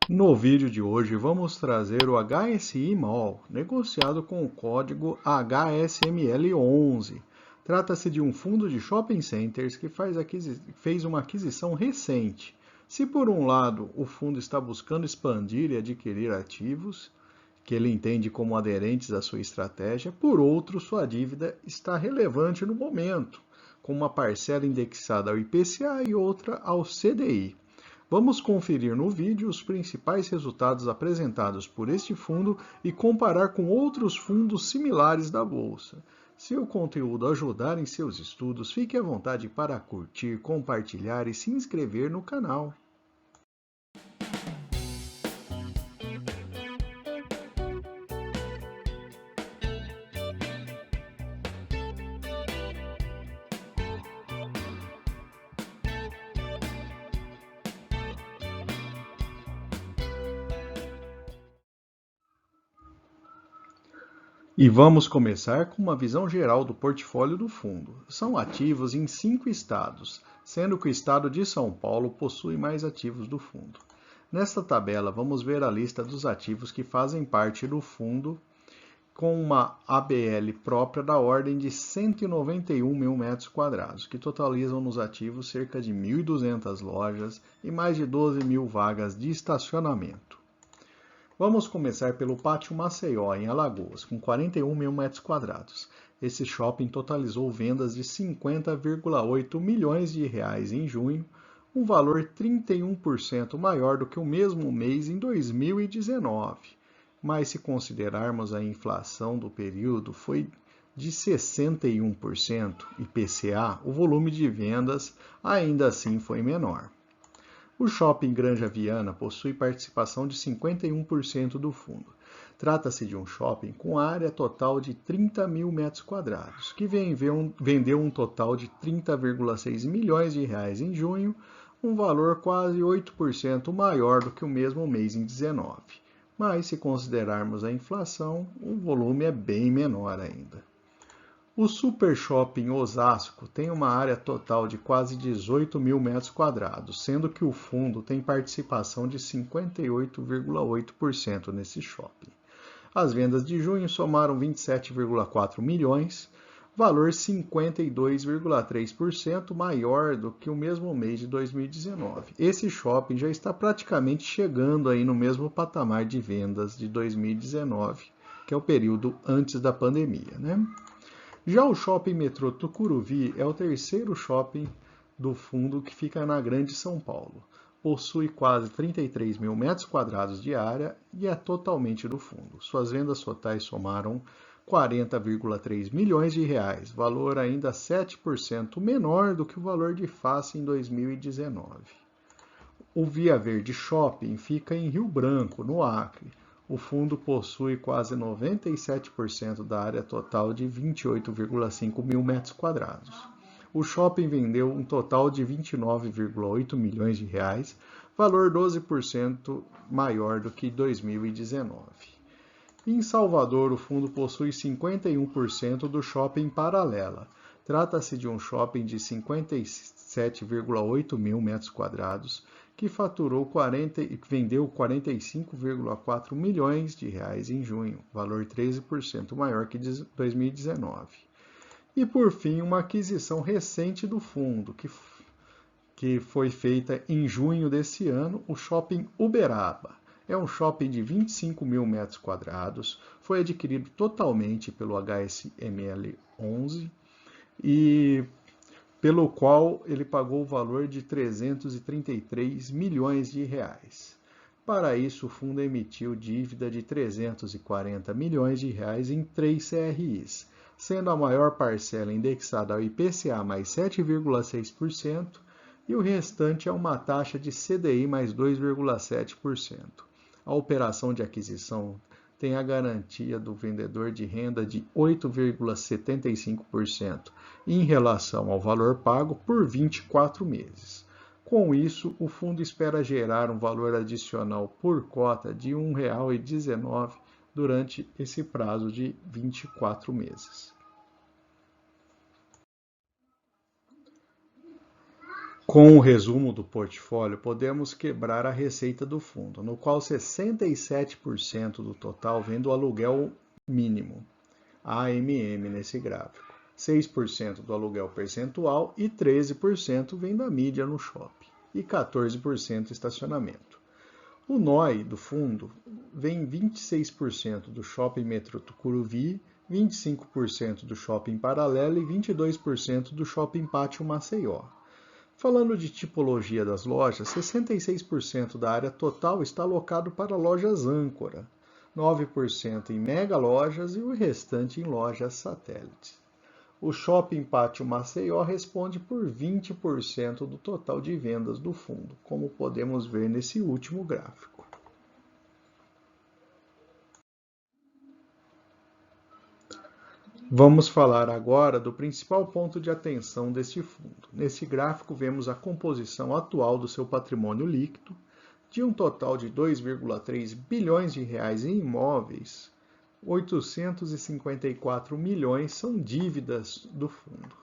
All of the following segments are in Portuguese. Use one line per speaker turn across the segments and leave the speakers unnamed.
No vídeo de hoje vamos trazer o HSI Mall, negociado com o código HSML11. Trata-se de um fundo de shopping centers que fez uma aquisição recente. Se por um lado o fundo está buscando expandir e adquirir ativos, que ele entende como aderentes à sua estratégia, por outro, sua dívida está relevante no momento, com uma parcela indexada ao IPCA e outra ao CDI. Vamos conferir no vídeo os principais resultados apresentados por este fundo e comparar com outros fundos similares da Bolsa. Se o conteúdo ajudar em seus estudos, fique à vontade para curtir, compartilhar e se inscrever no canal. E vamos começar com uma visão geral do portfólio do fundo. São ativos em 5 estados, sendo que o estado de São Paulo possui mais ativos do fundo. Nesta tabela, vamos ver a lista dos ativos que fazem parte do fundo, com uma ABL própria da ordem de 191 mil metros quadrados, que totalizam nos ativos cerca de 1.200 lojas e mais de 12 mil vagas de estacionamento. Vamos começar pelo Pátio Maceió, em Alagoas, com 41 mil metros quadrados. Esse shopping totalizou vendas de 50,8 milhões de reais em junho, um valor 31% maior do que o mesmo mês em 2019. Mas se considerarmos a inflação do período, foi de 61% IPCA, o volume de vendas ainda assim foi menor. O Shopping Granja Viana possui participação de 51% do fundo. Trata-se de um shopping com área total de 30 mil metros quadrados, que vendeu um total de 30,6 milhões de reais em junho, um valor quase 8% maior do que o mesmo mês em 19. Mas se considerarmos a inflação, o volume é bem menor ainda. O Super Shopping Osasco tem uma área total de quase 18 mil metros quadrados, sendo que o fundo tem participação de 58,8% nesse shopping. As vendas de junho somaram 27,4 milhões, valor 52,3% maior do que o mesmo mês de 2019. Esse shopping já está praticamente chegando aí no mesmo patamar de vendas de 2019, que é o período antes da pandemia, né? Já o Shopping Metrô Tucuruvi é o terceiro shopping do fundo que fica na Grande São Paulo. Possui quase 33 mil metros quadrados de área e é totalmente do fundo. Suas vendas totais somaram 40,3 milhões de reais, valor ainda 7% menor do que o valor de face em 2019. O Via Verde Shopping fica em Rio Branco, no Acre. O fundo possui quase 97% da área total de 28,5 mil metros quadrados. O shopping vendeu um total de 29,8 milhões de reais, valor 12% maior do que 2019. Em Salvador, o fundo possui 51% do shopping Paralela. Trata-se de um shopping de 57,8 mil metros quadrados, que vendeu 45,4 milhões de reais em junho, valor 13% maior que 2019. E por fim, uma aquisição recente do fundo, que foi feita em junho desse ano, o Shopping Uberaba. É um shopping de 25 mil metros quadrados, foi adquirido totalmente pelo HSML11 e pelo qual ele pagou o valor de 333 milhões de reais. Para isso, o fundo emitiu dívida de 340 milhões de reais em 3 CRIs, sendo a maior parcela indexada ao IPCA mais 7,6% e o restante a uma taxa de CDI mais 2,7%. A operação de aquisição tem a garantia do vendedor de renda de 8,75% em relação ao valor pago por 24 meses. Com isso, o fundo espera gerar um valor adicional por cota de R$ 1,19 durante esse prazo de 24 meses. Com o resumo do portfólio, podemos quebrar a receita do fundo, no qual 67% do total vem do aluguel mínimo, AMM nesse gráfico, 6% do aluguel percentual e 13% vem da mídia no shopping e 14% estacionamento. O NOI do fundo vem 26% do Shopping Metrô Tucuruvi, 25% do Shopping Paralelo e 22% do Shopping Pátio Maceió. Falando de tipologia das lojas, 66% da área total está alocado para lojas âncora, 9% em mega lojas e o restante em lojas satélites. O Shopping Pátio Maceió responde por 20% do total de vendas do fundo, como podemos ver nesse último gráfico. Vamos falar agora do principal ponto de atenção deste fundo. Nesse gráfico vemos a composição atual do seu patrimônio líquido. De um total de 2,3 bilhões de reais em imóveis, 854 milhões são dívidas do fundo.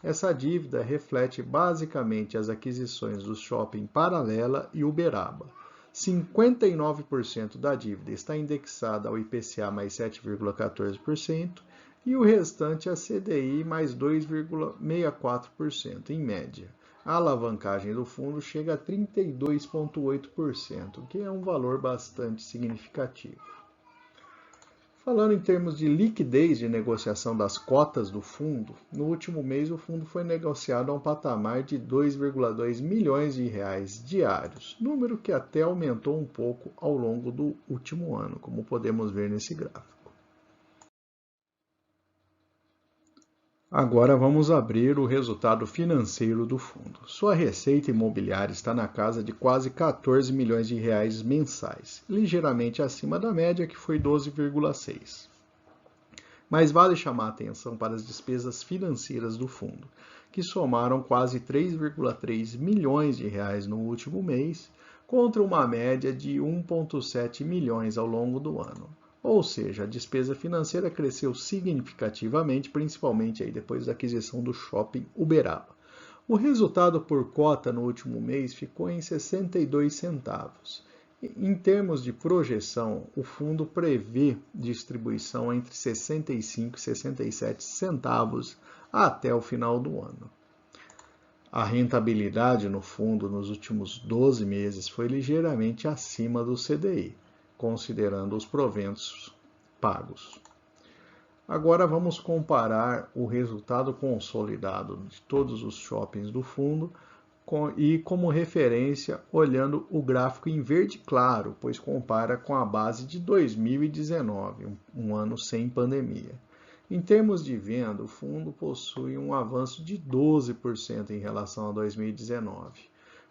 Essa dívida reflete basicamente as aquisições do Shopping Paralela e Uberaba. 59% da dívida está indexada ao IPCA mais 7,14%, e o restante a CDI mais 2,64%, em média. A alavancagem do fundo chega a 32,8%, que é um valor bastante significativo. Falando em termos de liquidez de negociação das cotas do fundo, no último mês o fundo foi negociado a um patamar de 2,2 milhões de reais diários, número que até aumentou um pouco ao longo do último ano, como podemos ver nesse gráfico. Agora vamos abrir o resultado financeiro do fundo. Sua receita imobiliária está na casa de quase 14 milhões de reais mensais, ligeiramente acima da média, que foi 12,6. Mas vale chamar a atenção para as despesas financeiras do fundo, que somaram quase 3,3 milhões de reais no último mês, contra uma média de 1,7 milhões ao longo do ano. Ou seja, a despesa financeira cresceu significativamente, principalmente aí depois da aquisição do Shopping Uberaba. O resultado por cota no último mês ficou em 62 centavos. Em termos de projeção, o fundo prevê distribuição entre 65 e 67 centavos até o final do ano. A rentabilidade no fundo nos últimos 12 meses foi ligeiramente acima do CDI, considerando os proventos pagos. Agora vamos comparar o resultado consolidado de todos os shoppings do fundo e como referência olhando o gráfico em verde claro, pois compara com a base de 2019, um ano sem pandemia. Em termos de venda, o fundo possui um avanço de 12% em relação a 2019,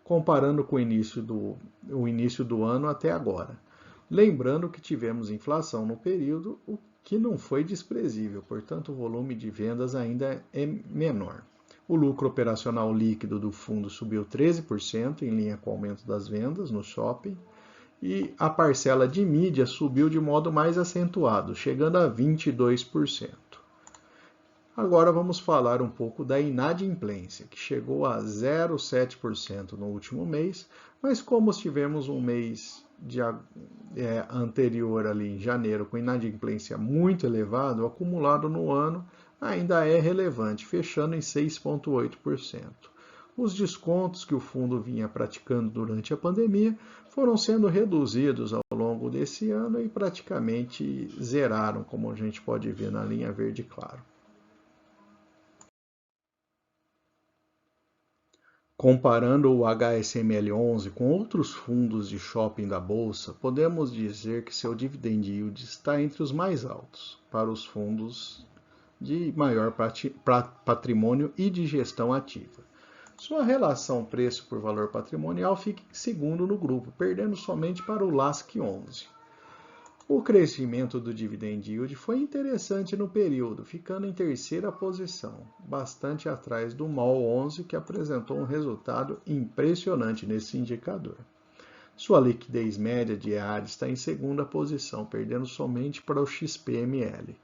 comparando com o início do ano até agora. Lembrando que tivemos inflação no período, o que não foi desprezível, portanto o volume de vendas ainda é menor. O lucro operacional líquido do fundo subiu 13%, em linha com o aumento das vendas no shopping, e a parcela de mídia subiu de modo mais acentuado, chegando a 22%. Agora vamos falar um pouco da inadimplência, que chegou a 0,7% no último mês, mas como tivemos um mês anterior ali em janeiro com inadimplência muito elevado, o acumulado no ano ainda é relevante, fechando em 6,8%. Os descontos que o fundo vinha praticando durante a pandemia foram sendo reduzidos ao longo desse ano e praticamente zeraram, como a gente pode ver na linha verde claro. Comparando o HSML11 com outros fundos de shopping da Bolsa, podemos dizer que seu dividend yield está entre os mais altos para os fundos de maior patrimônio e de gestão ativa. Sua relação preço por valor patrimonial fica em segundo no grupo, perdendo somente para o LASC11. O crescimento do dividend yield foi interessante no período, ficando em terceira posição, bastante atrás do MOL11, que apresentou um resultado impressionante nesse indicador. Sua liquidez média diária está em segunda posição, perdendo somente para o XPML.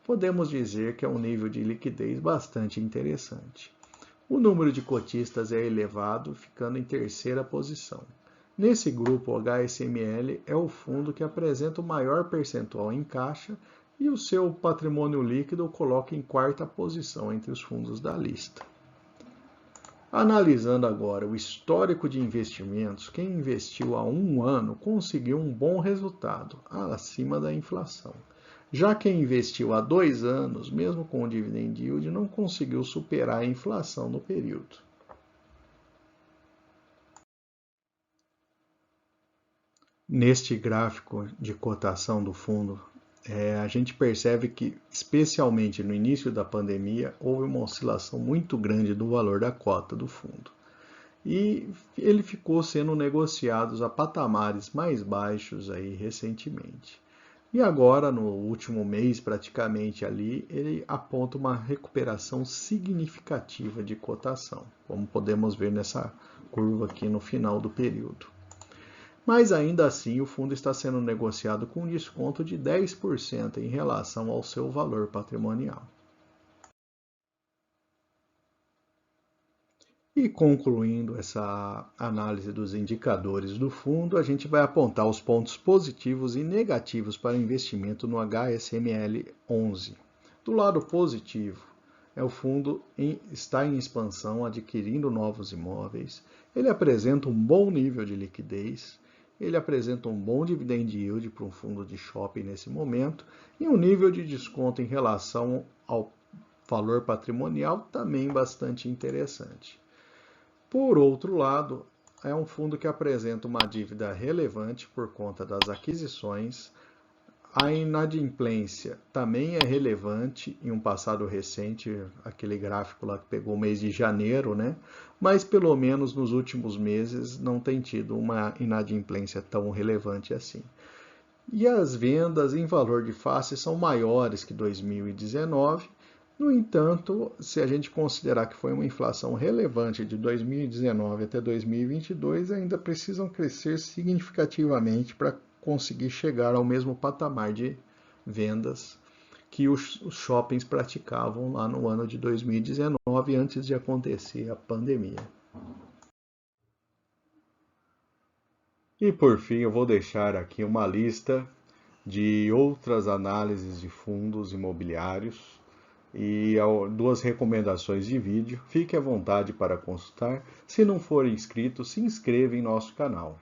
Podemos dizer que é um nível de liquidez bastante interessante. O número de cotistas é elevado, ficando em terceira posição. Nesse grupo, o HSML é o fundo que apresenta o maior percentual em caixa e o seu patrimônio líquido o coloca em quarta posição entre os fundos da lista. Analisando agora o histórico de investimentos, quem investiu há um ano conseguiu um bom resultado, acima da inflação. Já quem investiu há 2 anos, mesmo com o dividend yield, não conseguiu superar a inflação no período. Neste gráfico de cotação do fundo, a gente percebe que, especialmente no início da pandemia, houve uma oscilação muito grande do valor da cota do fundo. E ele ficou sendo negociado a patamares mais baixos aí recentemente. E agora, no último mês, praticamente ali, ele aponta uma recuperação significativa de cotação, como podemos ver nessa curva aqui no final do período. Mas ainda assim, o fundo está sendo negociado com um desconto de 10% em relação ao seu valor patrimonial. E concluindo essa análise dos indicadores do fundo, a gente vai apontar os pontos positivos e negativos para investimento no HSML 11. Do lado positivo, o fundo está em expansão, adquirindo novos imóveis, ele apresenta um bom nível de liquidez, ele apresenta um bom dividend yield para um fundo de shopping nesse momento e um nível de desconto em relação ao valor patrimonial também bastante interessante. Por outro lado, é um fundo que apresenta uma dívida relevante por conta das aquisições. A inadimplência também é relevante em um passado recente, aquele gráfico lá que pegou o mês de janeiro, né? Mas pelo menos nos últimos meses não tem tido uma inadimplência tão relevante assim. E as vendas em valor de face são maiores que 2019. No entanto, se a gente considerar que foi uma inflação relevante de 2019 até 2022, ainda precisam crescer significativamente para conseguir chegar ao mesmo patamar de vendas que os shoppings praticavam lá no ano de 2019, antes de acontecer a pandemia. E por fim, eu vou deixar aqui uma lista de outras análises de fundos imobiliários e 2 recomendações de vídeo. Fique à vontade para consultar. Se não for inscrito, se inscreva em nosso canal.